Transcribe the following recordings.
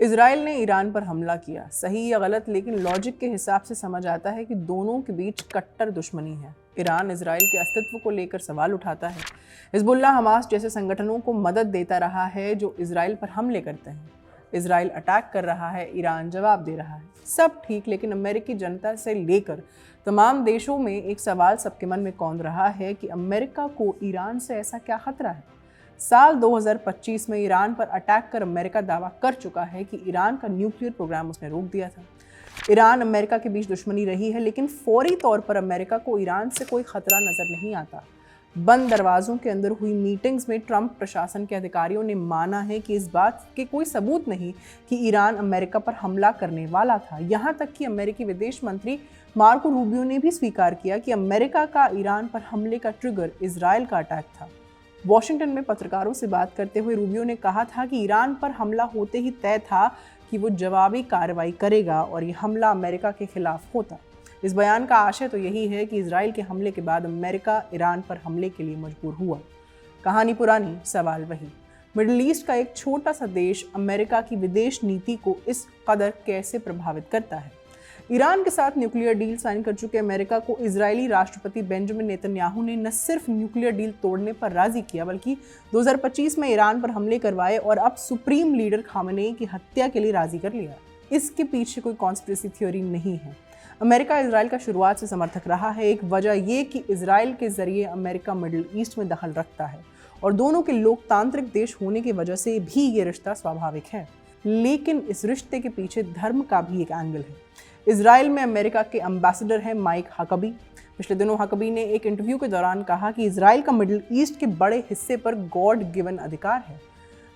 Israel ने Iran पर हमला किया, सही या गलत, लेकिन लॉजिक के हिसाब से समझ आता है कि दोनों के बीच कट्टर दुश्मनी है। ईरान इजराइल के अस्तित्व को लेकर सवाल उठाता है। हिजबुल्लाह हमास जैसे संगठनों को मदद देता रहा है जो इजराइल पर हमले करते हैं। इजराइल अटैक कर रहा है, ईरान जवाब दे रहा है। सब ठीक, लेकिन अमेरिकी जनता से लेकर तमाम देशों में एक सवाल सबके मन में कौंध रहा है कि अमेरिका को ईरान से ऐसा क्या खतरा है। साल 2025 में ईरान पर अटैक कर अमेरिका दावा कर चुका है कि ईरान का न्यूक्लियर प्रोग्राम उसने रोक दिया था। ईरान अमेरिका के बीच दुश्मनी रही है, लेकिन फौरी तौर पर अमेरिका को ईरान से कोई खतरा नजर नहीं आता। बंद दरवाजों के अंदर हुई मीटिंग्स में ट्रंप प्रशासन के अधिकारियों ने माना है कि इस बात के कोई सबूत नहीं कि ईरान अमेरिका पर हमला करने वाला था। यहाँ तक कि अमेरिकी विदेश मंत्री मार्को रूबियो ने भी स्वीकार किया कि अमेरिका का ईरान पर हमले का ट्रिगर इजराइल का अटैक था। वॉशिंगटन में पत्रकारों से बात करते हुए रूबियो ने कहा था कि ईरान पर हमला होते ही तय था कि वो जवाबी कार्रवाई करेगा और ये हमला अमेरिका के खिलाफ होता। इस बयान का आशय तो यही है कि इजराइल के हमले के बाद अमेरिका ईरान पर हमले के लिए मजबूर हुआ। कहानी पुरानी, सवाल वही। मिडिल ईस्ट का एक छोटा सा देश अमेरिका की विदेश नीति को इस कदर कैसे प्रभावित करता है। ईरान के साथ न्यूक्लियर डील साइन कर चुके अमेरिका को इजरायली राष्ट्रपति बेंजामिन नेतन्याहू ने न सिर्फ न्यूक्लियर डील तोड़ने पर राजी किया, बल्कि 2025 में ईरान पर हमले करवाए और अब सुप्रीम लीडर खामेनेई की हत्या के लिए राजी कर लिया। इसके पीछे कोई कॉन्स्पिरेसी थ्योरी नहीं है। अमेरिका इजराइल का शुरुआत से समर्थक रहा है। एक वजह ये कि इजराइल के जरिए अमेरिका मिडिल ईस्ट में दखल रखता है और दोनों के लोकतांत्रिक देश होने की वजह से भी ये रिश्ता स्वाभाविक है। लेकिन इस रिश्ते के पीछे धर्म का भी एक एंगल है। इजराइल में अमेरिका के एम्बेसडर हैं माइक हकबी। पिछले दिनों हकबी ने एक इंटरव्यू के दौरान कहा कि इजराइल का मिडिल ईस्ट के बड़े हिस्से पर गॉड गिवन अधिकार है।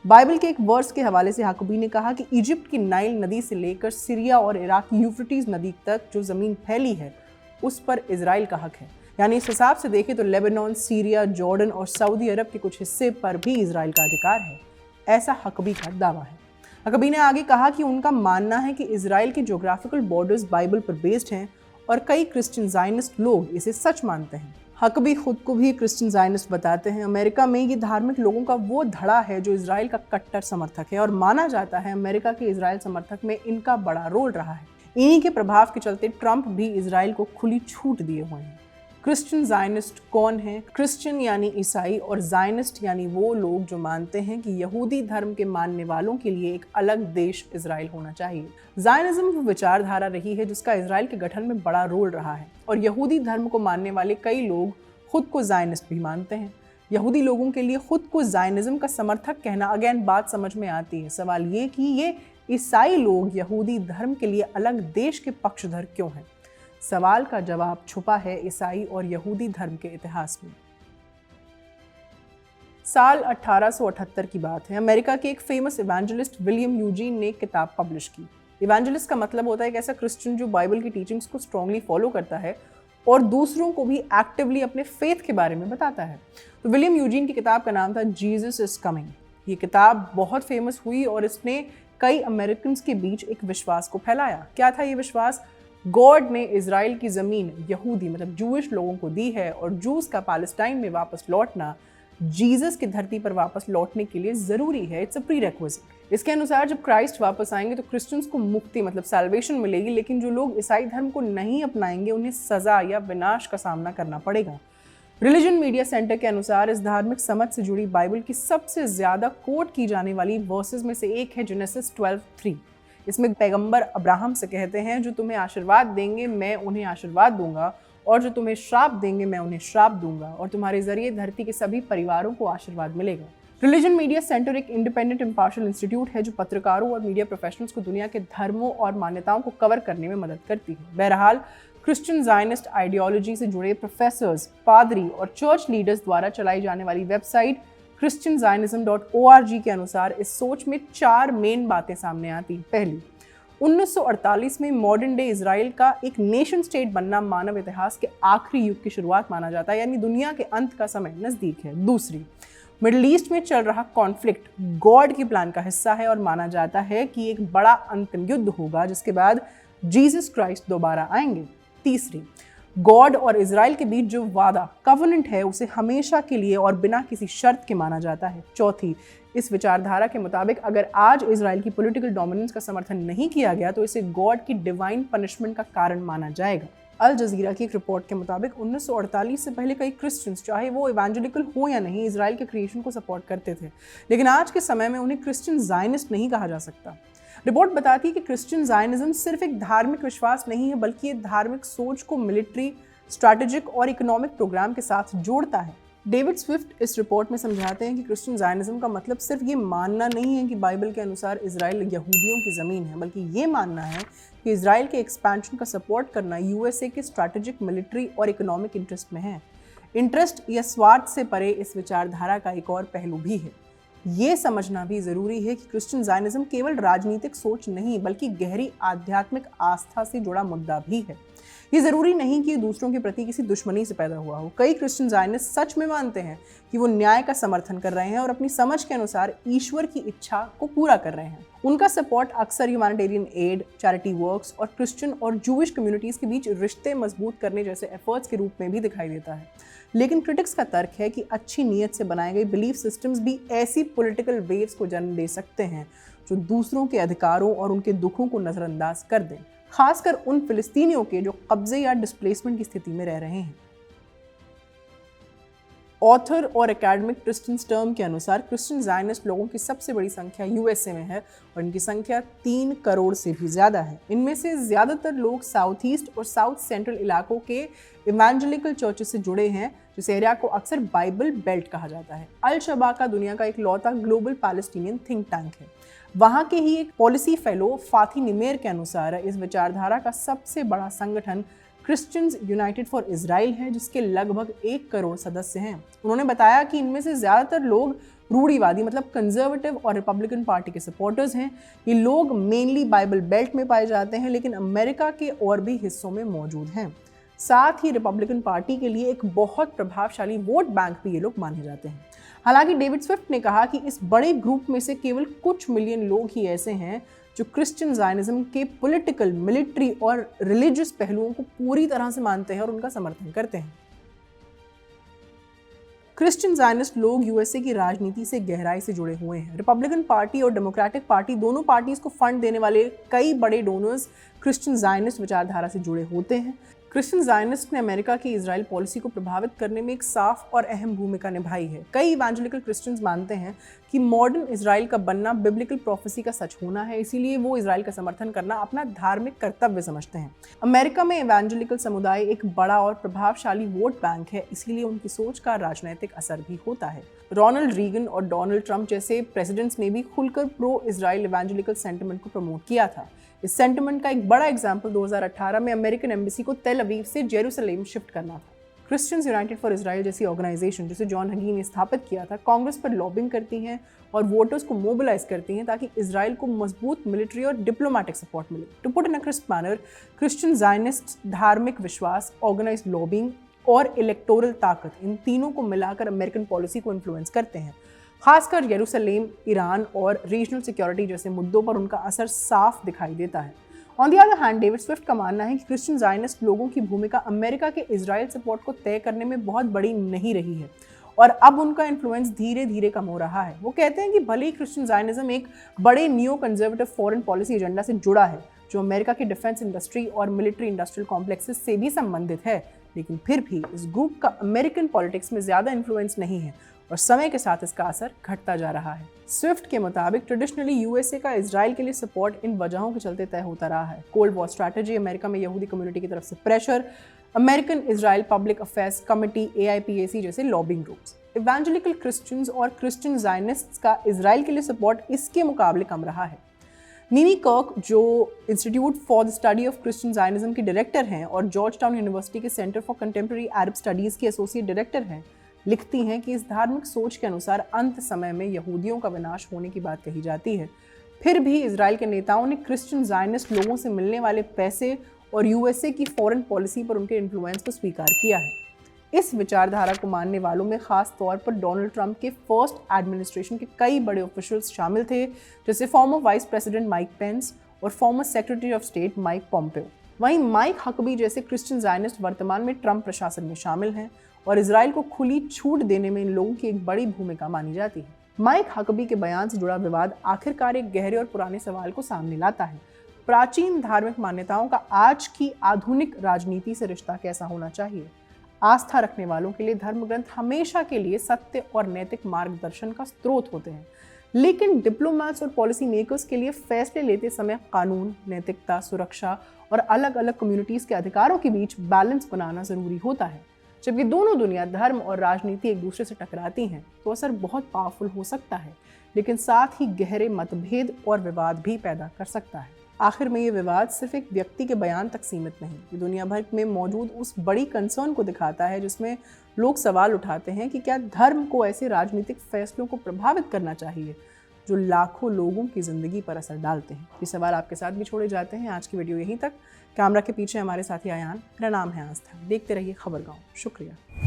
बाइबल के एक वर्स के हवाले से हकबी ने कहा कि इजिप्ट की नाइल नदी से लेकर सीरिया और इराक की यूफ्रेटिस नदी तक जो ज़मीन फैली है उस पर इजराइल का हक है। यानी इस हिसाब से देखें तो लेबनान, सीरिया, जॉर्डन और सऊदी अरब के कुछ हिस्से पर भी इजराइल का अधिकार है। ऐसा हकबी का दावा है। हकबी ने आगे कहा कि उनका मानना है कि इजराइल के ज्योग्राफिकल बॉर्डर्स बाइबल पर बेस्ड हैं और कई क्रिश्चियन ज़ायनिस्ट लोग इसे सच मानते हैं। हकबी खुद को भी क्रिश्चियन ज़ायनिस्ट बताते हैं। अमेरिका में ये धार्मिक लोगों का वो धड़ा है जो इजराइल का कट्टर समर्थक है और माना जाता है अमेरिका के इजराइल समर्थक में इनका बड़ा रोल रहा है। इन्हीं के प्रभाव के चलते ट्रंप भी इजराइल को खुली छूट दिए हुए हैं। क्रिश्चियन ज़ायनिस्ट कौन है? क्रिश्चियन यानी ईसाई और ज़ायनिस्ट यानी वो लोग जो मानते हैं कि यहूदी धर्म के मानने वालों के लिए एक अलग देश इजराइल होना चाहिए। ज़ायनिज़्म वो विचारधारा रही है जिसका इजराइल के गठन में बड़ा रोल रहा है और यहूदी धर्म को मानने वाले कई लोग खुद को ज़ायनिस्ट भी मानते हैं। यहूदी लोगों के लिए खुद को ज़ायनिज़्म का समर्थक कहना अगेन बात समझ में आती है। सवाल ये कि ये ईसाई लोग यहूदी धर्म के लिए अलग देश के पक्षधर क्यों हैं? सवाल का जवाब छुपा है ईसाई और यहूदी धर्म के इतिहास में। साल 1878 की बात है। अमेरिका के एक फेमस इवेंजलिस्ट विलियम यूजीन ने एक किताब पब्लिश की। इवेंजलिस्ट का मतलब होता है एक ऐसा क्रिश्चियन जो बाइबल की टीचिंग्स को स्ट्रांगली फॉलो करता है और दूसरों को भी एक्टिवली अपने फेथ के बारे में बताता है। तो विलियम यूजीन की किताब का नाम था जीसस इज कमिंग। ये किताब बहुत फेमस हुई और इसने कई अमेरिकन के बीच एक विश्वास को फैलाया। क्या था ये विश्वास? गॉड ने इजराइल की ज़मीन यहूदी मतलब जूइश लोगों को दी है और जूस का पैलेस्टाइन में वापस लौटना जीसस की धरती पर वापस लौटने के लिए ज़रूरी है। It's a prerequisite. इसके अनुसार जब क्राइस्ट वापस आएंगे तो क्रिश्चियंस को मुक्ति मतलब सैल्वेशन मिलेगी, लेकिन जो लोग ईसाई धर्म को नहीं अपनाएंगे उन्हें सज़ा या विनाश का सामना करना पड़ेगा। रिलीजन मीडिया सेंटर के अनुसार इस धार्मिक समझ से जुड़ी बाइबल की सबसे ज़्यादा कोट की जाने वाली वर्सेस में से एक है जेनेसिस 12:3। इसमें पैगंबर अब्राहम से कहते हैं, जो तुम्हें आशीर्वाद देंगे मैं उन्हें आशीर्वाद दूंगा और जो तुम्हें श्राप देंगे मैं उन्हें श्राप दूंगा और तुम्हारे जरिए धरती के सभी परिवारों को आशीर्वाद मिलेगा। रिलीजन मीडिया सेंटर एक इंडिपेंडेंट इम्पार्शियल इंस्टीट्यूट है जो पत्रकारों और मीडिया प्रोफेशनल्स को दुनिया के धर्मों और मान्यताओं को कवर करने में मदद करती है। बहरहाल क्रिश्चियन ज़ायनिस्ट आइडियोलॉजी से जुड़े प्रोफेसर्स, पादरी और चर्च लीडर्स द्वारा चलाई जाने वाली वेबसाइट christianzionism.org के अनुसार इस सोच में 4 मेन बातें सामने आती। पहली, 1948 में मॉडर्न डे इजराइल का एक नेशन स्टेट बनना मानव इतिहास के आखिरी युग की शुरुआत माना जाता है, यानी दुनिया के अंत का समय नज़दीक है। दूसरी, मिडिल ईस्ट में चल रहा कॉन्फ्लिक्ट गॉड की प्लान का हिस्सा है और माना जाता है कि एक बड़ा अंतिम युद्ध होगा जिसके बाद जीसस क्राइस्ट दोबारा आएंगे। तीसरी, गॉड और इजराइल के बीच जो वादा कवनेंट है उसे हमेशा के लिए और बिना किसी शर्त के माना जाता है। चौथी, इस विचारधारा के मुताबिक अगर आज इजराइल की पॉलिटिकल डोमिनेंस का समर्थन नहीं किया गया तो इसे गॉड की डिवाइन पनिशमेंट का कारण माना जाएगा। अल जजीरा की एक रिपोर्ट के मुताबिक 1948 से पहले कई क्रिश्चियंस, चाहे वो इवेंजेलिकल हो या नहीं, इजराइल के क्रिएशन को सपोर्ट करते थे, लेकिन आज के समय में उन्हें क्रिश्चियन जायनिस्ट नहीं कहा जा सकता। रिपोर्ट बताती है कि क्रिश्चियन जायनिज्म सिर्फ एक धार्मिक विश्वास नहीं है, बल्कि ये धार्मिक सोच को मिलिट्री, स्ट्रैटेजिक और इकोनॉमिक प्रोग्राम के साथ जोड़ता है। डेविड स्विफ्ट इस रिपोर्ट में समझाते हैं कि क्रिश्चियन जायनिज्म का मतलब सिर्फ ये मानना नहीं है कि बाइबल के अनुसार इजराइल यहूदियों की ज़मीन है, बल्कि ये मानना है कि इजराइल के एक्सपेंशन का सपोर्ट करना यूएसए के स्ट्रैटेजिक, मिलिट्री और इकोनॉमिक इंटरेस्ट में है। इंटरेस्ट या स्वार्थ से परे इस विचारधारा का एक और पहलू भी है। ये समझना भी ज़रूरी है कि क्रिश्चियन जायनिज्म केवल राजनीतिक सोच नहीं, बल्कि गहरी आध्यात्मिक आस्था से जुड़ा मुद्दा भी है। ये ज़रूरी नहीं कि दूसरों के प्रति किसी दुश्मनी से पैदा हुआ हो। कई क्रिश्चियन जायनिस्ट सच में मानते हैं कि वो न्याय का समर्थन कर रहे हैं और अपनी समझ के अनुसार ईश्वर की इच्छा को पूरा कर रहे हैं। उनका सपोर्ट अक्सर ह्यूमैनिटेरियन एड, चैरिटी वर्क्स और क्रिश्चियन और जूविश कम्युनिटीज़ के बीच रिश्ते मजबूत करने जैसे एफर्ट्स के रूप में भी दिखाई देता है। लेकिन क्रिटिक्स का तर्क है कि अच्छी नीयत से बनाए गए बिलीफ सिस्टम्स भी ऐसी पॉलिटिकल वेव्स को जन्म दे सकते हैं जो दूसरों के अधिकारों और उनके दुखों को नज़रअंदाज कर दें, खासकर उन फिलिस्तीनियों के जो कब्जे या डिस्प्लेसमेंट की स्थिति में रह रहे हैं। ऑथर और एकेडमिक क्रिश्चियन टर्म के अनुसार क्रिश्चियन जायनिस्ट लोगों की सबसे बड़ी संख्या यूएसए में है और इनकी संख्या 3 करोड़ से भी ज़्यादा है। इनमें से ज़्यादातर लोग साउथ ईस्ट और साउथ सेंट्रल इलाकों के इवेंजेलिकल चर्चेस से जुड़े हैं, जिस एरिया को अक्सर बाइबल बेल्ट कहा जाता है। अल शबाका दुनिया का एक लौता ग्लोबल पैलेस्टीनियन थिंक टैंक है। वहाँ के ही एक पॉलिसी फेलो फाती निमेर के अनुसार इस विचारधारा का सबसे बड़ा संगठन क्रिश्चियंस यूनाइटेड फॉर इजराइल है, जिसके लगभग 1 करोड़ सदस्य हैं। उन्होंने बताया कि इनमें से ज़्यादातर लोग रूढ़िवादी मतलब कंजर्वेटिव और रिपब्लिकन पार्टी के सपोर्टर्स हैं। ये लोग मेनली बाइबल बेल्ट में पाए जाते हैं, लेकिन अमेरिका के और भी हिस्सों में मौजूद हैं। साथ ही रिपब्लिकन पार्टी के लिए एक बहुत प्रभावशाली वोट बैंक भी ये लोग माने जाते हैं। हालांकि डेविड स्विफ्ट ने कहा कि इस बड़े ग्रुप में से केवल कुछ मिलियन लोग ही ऐसे हैं जो क्रिश्चियन जायनिज्म के पॉलिटिकल, मिलिट्री और रिलीजियस पहलुओं को पूरी तरह से मानते हैं और उनका समर्थन करते हैं। क्रिश्चियन जायनिस्ट लोग यूएसए की राजनीति से गहराई से जुड़े हुए हैं। रिपब्लिकन पार्टी और डेमोक्रेटिक पार्टी दोनों पार्टीज को फंड देने वाले कई बड़े डोनर्स क्रिश्चियन जायनिस्ट विचारधारा से जुड़े होते हैं। क्रिश्चियन जायनिस्ट ने अमेरिका की इजराइल पॉलिसी को प्रभावित करने में एक साफ और अहम भूमिका निभाई है। कई इवेंजेलिकल क्रिश्चियंस मानते हैं कि मॉडर्न इजराइल का बनना बिब्लिकल प्रोफेसी का सच होना है, इसीलिए वो इजराइल का समर्थन करना अपना धार्मिक कर्तव्य समझते हैं। अमेरिका में इवेंजेलिकल समुदाय एक बड़ा और प्रभावशाली वोट बैंक है, इसीलिए उनकी सोच का राजनीतिक असर भी होता है। रोनाल्ड रीगन और डोनाल्ड ट्रंप जैसे प्रेसिडेंट्स ने भी खुलकर प्रो इजराइल इवेंजेलिकल सेंटिमेंट को प्रमोट किया था। इस सेंटिमेंट का एक बड़ा एग्जाम्पल 2018 में अमेरिकन एम्बेसी को तेल अवीव से जेरूसलेम शिफ्ट करना था। क्रिश्चियंस यूनाइटेड फॉर इजराइल जैसी ऑर्गेनाइजेशन, जिसे जॉन हगी ने स्थापित किया था, कांग्रेस पर लॉबिंग करती हैं और वोटर्स को मोबिलाइज करती हैं ताकि इजराइल को मजबूत मिलिट्री और डिप्लोमेटिक सपोर्ट मिले। To put in a crisp manner, Christian Zionist धार्मिक विश्वास, ऑर्गेनाइज्ड लॉबिंग और इलेक्टोरल ताकत, इन तीनों को मिलाकर अमेरिकन पॉलिसी को इन्फ्लुएंस करते हैं। खासकर यरूशलेम, ईरान और रीजनल सिक्योरिटी जैसे मुद्दों पर उनका असर साफ दिखाई देता है। On the other hand, David Swift का मानना है कि क्रिश्चियन जायनिस्ट लोगों की भूमिका अमेरिका के इजराइल सपोर्ट को तय करने में बहुत बड़ी नहीं रही है और अब उनका इन्फ्लुएंस धीरे धीरे कम हो रहा है। वो कहते हैं कि भले ही क्रिश्चियन जायनिज्म एक बड़े new conservative foreign policy agenda से जुड़ा है जो अमेरिका की डिफेंस इंडस्ट्री और मिलिट्री इंडस्ट्रियल कॉम्प्लेक्सेस से भी संबंधित है, लेकिन फिर भी इस ग्रुप का अमेरिकन पॉलिटिक्स में ज़्यादा इन्फ्लुएंस नहीं है और समय के साथ इसका असर घटता जा रहा है। स्विफ्ट के मुताबिक ट्रेडिशनली यूएसए का इजराइल के लिए सपोर्ट इन वजहों के चलते तय होता रहा है। कोल्ड वॉर स्ट्रैटेजी, अमेरिका में यहूदी कम्युनिटी की तरफ से pressure, American Israel public affairs committee AIPAC जैसे लॉबिंग ग्रुप्स। इवेंजेलिकल क्रिश्चियंस और क्रिश्चियन जायनिस्ट्स का इजराइल के लिए सपोर्ट इसके मुकाबले कम रहा है। नीनी कर्क, जो institute for the study of Christian Zionism की डायरेक्टर हैं और जॉर्ज टाउन यूनिवर्सिटी के centre for contemporary Arab studies की एसोसिएट डायरेक्टर हैं, लिखती हैं कि इस धार्मिक सोच के अनुसार अंत समय में यहूदियों का विनाश होने की बात कही जाती है। फिर भी इजराइल के नेताओं ने क्रिश्चियन जायनिस्ट लोगों से मिलने वाले पैसे और यूएसए की फॉरेन पॉलिसी पर उनके इन्फ्लुएंस को स्वीकार किया है। इस विचारधारा को मानने वालों में खास तौर पर डोनाल्ड ट्रंप के फर्स्ट एडमिनिस्ट्रेशन के कई बड़े ऑफिशियल्स शामिल थे, जैसे former vice president Mike Pence और former secretary of state Mike Pompeo. वहीं माइक हकबी जैसे क्रिश्चियन ज़ायनिस्ट वर्तमान में ट्रंप प्रशासन में शामिल हैं और इजराइल को खुली छूट देने में इन लोगों की एक बड़ी भूमिका मानी जाती है। माइक हकबी के बयान से जुड़ा विवाद आखिरकार एक गहरे और पुराने सवाल को सामने लाता है। प्राचीन धार्मिक मान्यताओं का आज की आधुनिक राजनीति से रिश्ता कैसा होना चाहिए? आस्था रखने वालों के लिए धर्म ग्रंथ हमेशा के लिए सत्य और नैतिक मार्गदर्शन का स्रोत होते हैं, लेकिन डिप्लोमेट्स और पॉलिसी मेकर्स के लिए फैसले लेते समय कानून, नैतिकता, सुरक्षा और अलग अलग कम्युनिटीज के अधिकारों के बीच बैलेंस बनाना जरूरी होता है। जब ये दोनों दुनिया, धर्म और राजनीति, एक दूसरे से टकराती हैं तो असर बहुत पावरफुल हो सकता है, लेकिन साथ ही गहरे मतभेद और विवाद भी पैदा कर सकता है। आखिर में ये विवाद सिर्फ एक व्यक्ति के बयान तक सीमित नहीं, ये दुनिया भर में मौजूद उस बड़ी कंसर्न को दिखाता है जिसमें लोग सवाल उठाते हैं कि क्या धर्म को ऐसे राजनीतिक फैसलों को प्रभावित करना चाहिए जो लाखों लोगों की ज़िंदगी पर असर डालते हैं। ये सवाल आपके साथ भी छोड़े जाते हैं। आज की वीडियो यहीं तक। कैमरा के पीछे हमारे साथी आयान, मेरा नाम है आस्था। देखते रहिए खबरगांव। शुक्रिया।